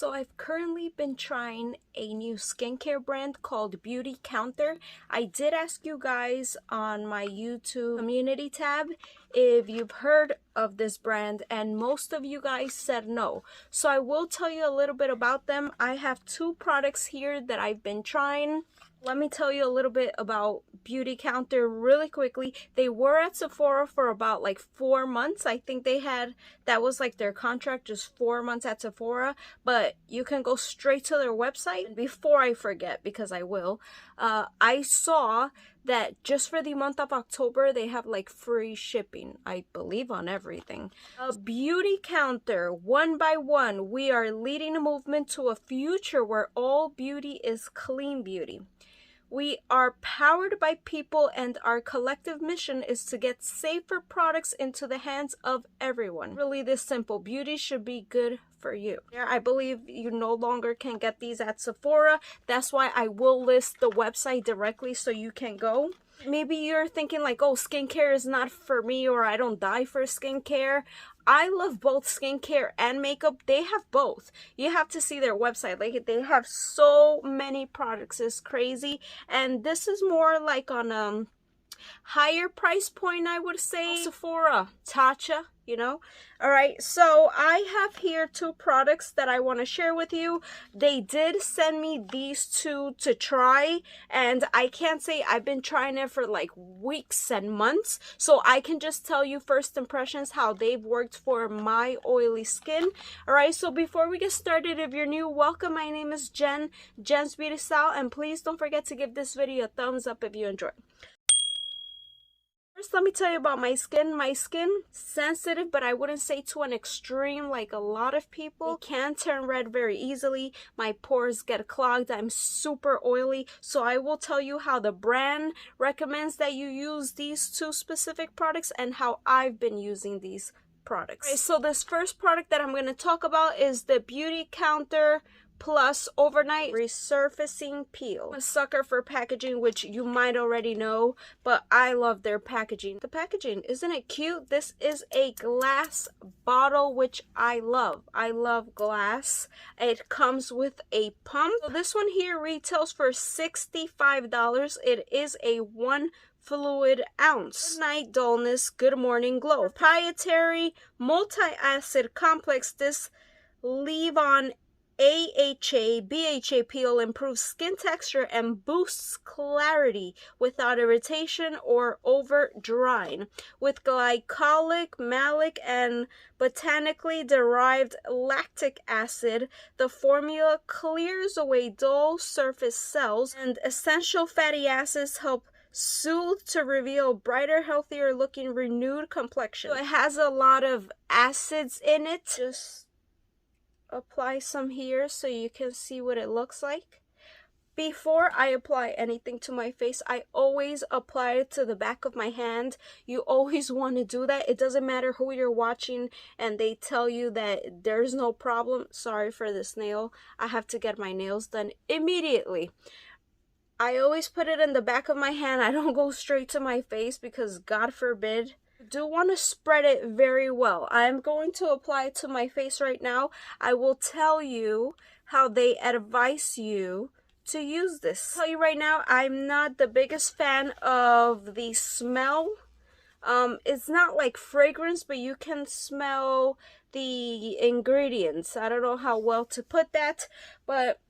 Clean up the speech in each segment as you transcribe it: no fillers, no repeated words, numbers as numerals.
So I've currently been trying a new skincare brand called BeautyCounter. I did ask you guys on my YouTube community tab if you've heard of this brand, and most of you guys said no. So I will tell you a little bit about them. I have two products here that I've been trying. Let me tell you a little bit about BeautyCounter really quickly. They were at Sephora for about like 4 months. I think they had, that was like their contract, just 4 months at Sephora. But you can go straight to their website. And before I forget, because I will, I saw that just for the month of October, they have like free shipping, I believe, on everything. BeautyCounter, one by one, we are leading a movement to a future where all beauty is clean beauty. We are powered by people, and our collective mission is to get safer products into the hands of everyone. Really this simple. Beauty should be good for you. I believe you no longer can get these at Sephora. That's why I will list the website directly so you can go. Maybe you're thinking like, oh, skincare is not for me, or I don't die for skincare. I love both skincare and makeup. They have both. You have to see their website. Like, they have so many products. It's crazy. And this is more like on higher price point, I would say. Sephora, Tatcha, you know. All right, so I have here two products that I want to share with you. They did send me these two to try, and I can't say I've been trying it for like weeks and months, so I can just tell you first impressions how they've worked for my oily skin. All right, so before we get started, if you're new, welcome. My name is Jenz BeautyStyle, and please don't forget to give this video a thumbs up if you enjoy. First, let me tell you about my skin. My skin, sensitive, but I wouldn't say to an extreme like a lot of people. It can turn red very easily. My pores get clogged. I'm super oily. So I will tell you how the brand recommends that you use these two specific products and how I've been using these products. Okay, so this first product that I'm going to talk about is the BeautyCounter Plus Overnight Resurfacing Peel. I'm a sucker for packaging, which you might already know, but I love their packaging. The packaging, isn't it cute? This is a glass bottle, which I love. I love glass. It comes with a pump. So this one here retails for $65. It is a 1 fluid ounce. Good night dullness, good morning glow. Proprietary multi-acid complex. This leave-on AHA, BHA peel improves skin texture and boosts clarity without irritation or over drying. With glycolic, malic, and botanically derived lactic acid, the formula clears away dull surface cells, and essential fatty acids help soothe to reveal brighter, healthier looking, renewed complexion. So it has a lot of acids in it. Just apply some here so you can see what it looks like. Before I apply anything to my face, I always apply it to the back of my hand. You always want to do that. It doesn't matter who you're watching and they tell you that there's no problem. Sorry for this nail. I have to get my nails done immediately. I always put it in the back of my hand. I don't go straight to my face because God forbid. Do want to spread it very well. I'm going to apply it to my face right now. I will tell you how they advise you to use this. I'll tell you right now, I'm not the biggest fan of the smell. It's not like fragrance, but you can smell the ingredients. I don't know how well to put that, but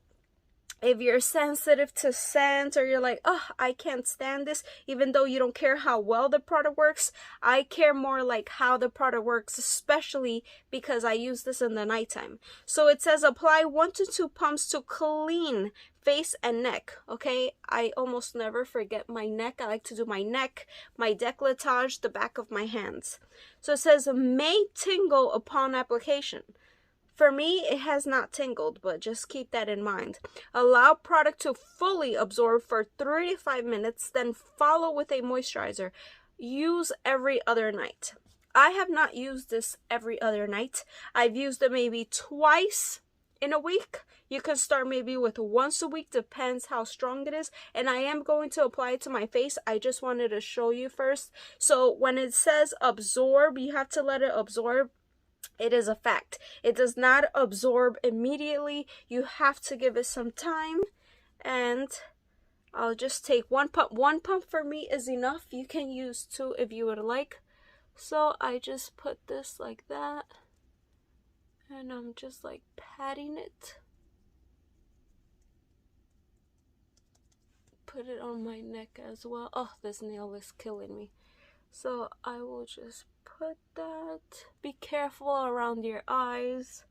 if you're sensitive to scent, or you're like, oh, I can't stand this, even though you don't care how well the product works, I care more like how the product works, especially because I use this in the nighttime. So it says apply 1 to 2 pumps to clean face and neck. Okay, I almost never forget my neck. I like to do my neck, my décolletage, the back of my hands. So it says may tingle upon application. For me, it has not tingled, but just keep that in mind. Allow product to fully absorb for 3 to 5 minutes, then follow with a moisturizer. Use every other night. I have not used this every other night. I've used it maybe twice in a week. You can start maybe with once a week, depends how strong it is. And I am going to apply it to my face. I just wanted to show you first. So when it says absorb, you have to let it absorb It is a fact. It does not absorb immediately. You have to give it some time. And I'll just take one pump. One pump for me is enough. You can use two if you would like. So I just put this like that. And I'm just like patting it. Put it on my neck as well. Oh, this nail is killing me. So I will just put that. Be careful around your eyes.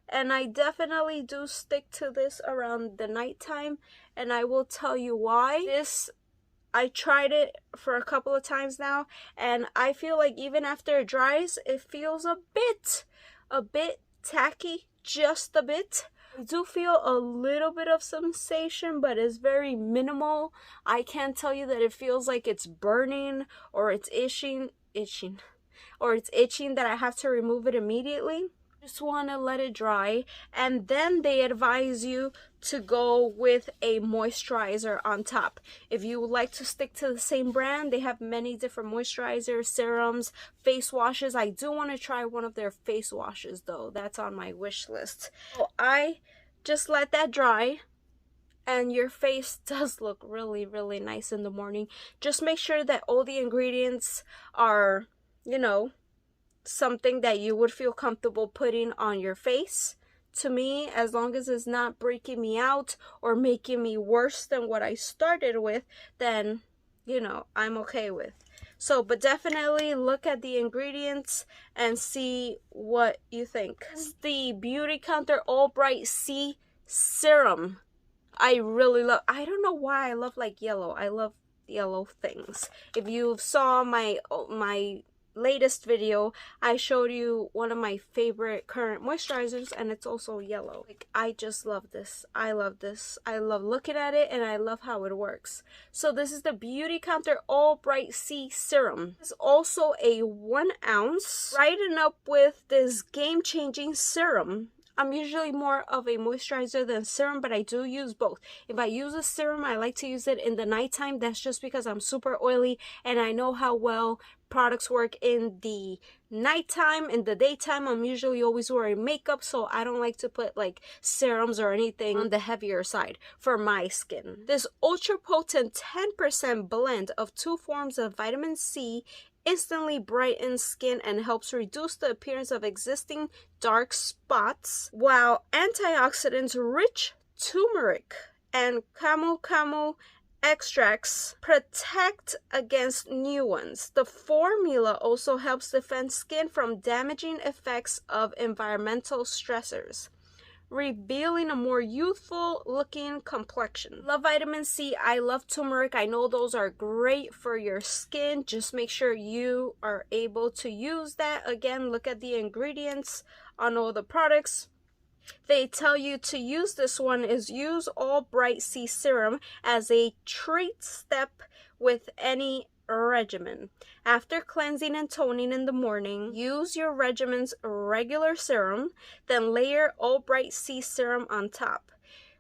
And I definitely do stick to this around the nighttime, and I will tell you why. I tried it for a couple of times now, and I feel like even after it dries, it feels a bit tacky, just a bit. I do feel a little bit of sensation, but it's very minimal. I can't tell you that it feels like it's burning or it's itching that I have to remove it immediately. Just want to let it dry, and then they advise you to go with a moisturizer on top. If you would like to stick to the same brand, they have many different moisturizers, serums, face washes. I do want to try one of their face washes though. That's on my wish list. So I just let that dry, and your face does look really, really nice in the morning. Just make sure that all the ingredients are, you know, something that you would feel comfortable putting on your face. To me, as long as it's not breaking me out or making me worse than what I started with, then, you know, I'm okay with. So, but definitely look at the ingredients and see what you think. This is the BeautyCounter All Bright C Serum. I really love, I don't know why I love like yellow. I love yellow things. If you saw my latest video, I showed you one of my favorite current moisturizers, and it's also yellow. Like, I just love this. I love this. I love looking at it, and I love how it works. So this is the BeautyCounter All Bright C Serum. It's also a 1 ounce. Brighten up with this game-changing serum. I'm usually more of a moisturizer than serum, but I do use both. If I use a serum, I like to use it in the nighttime. That's just because I'm super oily, and I know how well products work in the nighttime. In the daytime, I'm usually always wearing makeup, so I don't like to put like serums or anything on the heavier side for my skin. This ultra potent 10% blend of 2 forms of vitamin C instantly brightens skin and helps reduce the appearance of existing dark spots, while antioxidants rich turmeric and camu extracts protect against new ones. The formula also helps defend skin from damaging effects of environmental stressors, revealing a more youthful looking complexion. Love vitamin C. I love turmeric. I know those are great for your skin. Just make sure you are able to use that. Again, look at the ingredients on all the products. They tell you to use this one is use All Bright C Serum as a treat step with any regimen. After cleansing and toning in the morning, use your regimen's regular serum, then layer All Bright C Serum on top.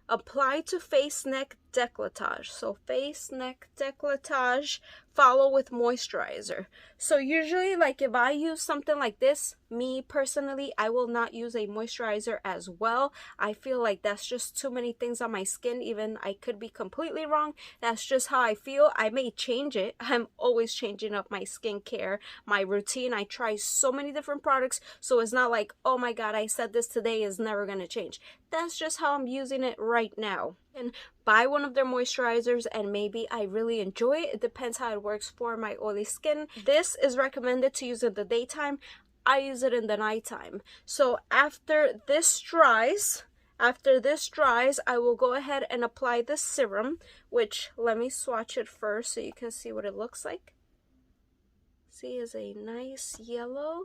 Apply to face, neck, décolletage. So face, neck, décolletage, follow with moisturizer. So usually, like if I use something like this, me personally, I will not use a moisturizer as well. I feel like that's just too many things on my skin. Even I could be completely wrong. That's just how I feel. I may change it. I'm always changing up my skincare, my routine. I try so many different products, so it's not like, oh my god, I said this today is never gonna change. That's just how I'm using it right now. And buy one of their moisturizers, and maybe I really enjoy it. It depends how it works for my oily skin. This is recommended to use in the daytime. I use it in the nighttime. So after this dries, I will go ahead and apply the serum, which, let me swatch it first so you can see what it looks like. See, it's a nice yellow.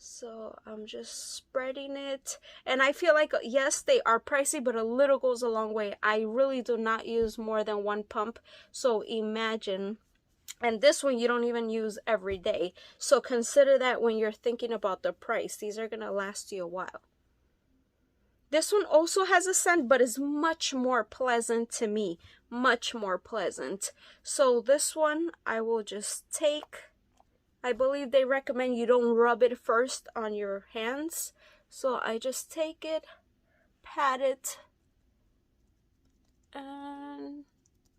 So I'm just spreading it, and I feel like, yes, they are pricey, but a little goes a long way. I really do not use more than 1 pump, so imagine. And this one you don't even use every day, so consider that when you're thinking about the price. These are gonna last you a while. This one also has a scent, but is much more pleasant to me, much more pleasant. So this one I will just take I believe they recommend you don't rub it first on your hands. So I just take it, pat it, and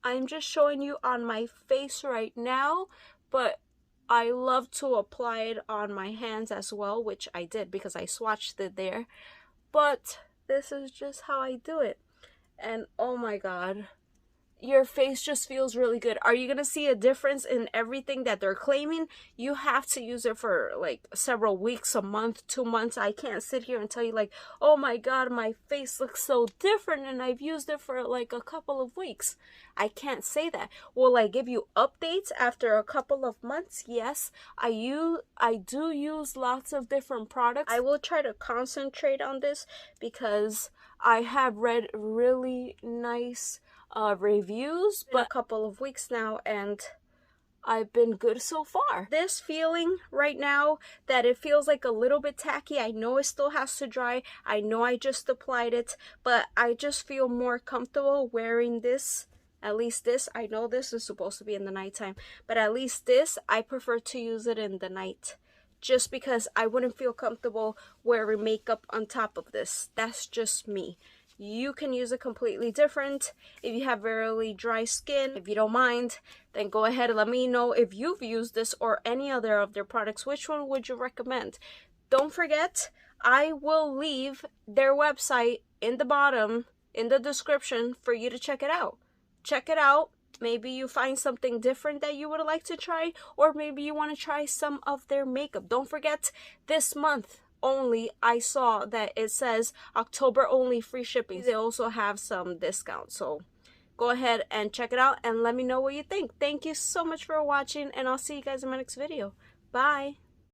I'm just showing you on my face right now, but I love to apply it on my hands as well, which I did because I swatched it there. But this is just how I do it. And oh my god, your face just feels really good. Are you gonna see a difference in everything that they're claiming? You have to use it for like several weeks, a month, 2 months. I can't sit here and tell you like, oh my god, my face looks so different and I've used it for like a couple of weeks. I can't say that. Will I give you updates after a couple of months? Yes. I do use lots of different products. I will try to concentrate on this because I have read really nice reviews, but a couple of weeks now, and I've been good so far. This feeling right now that it feels like a little bit tacky, I know it still has to dry, I know I just applied it, but I just feel more comfortable wearing this. At least this, I know this is supposed to be in the nighttime, but at least this, I prefer to use it in the night. Just because I wouldn't feel comfortable wearing makeup on top of this. That's just me. You can use it completely different. If you have very dry skin, if you don't mind, then go ahead and let me know if you've used this or any other of their products. Which one would you recommend? Don't forget, I will leave their website in the bottom, in the description, for you to check it out. Check it out. Maybe you find something different that you would like to try, or maybe you want to try some of their makeup. Don't forget, this month only, I saw that it says October only, free shipping. They also have some discounts, so go ahead and check it out and let me know what you think. Thank you so much for watching, and I'll see you guys in my next video. Bye.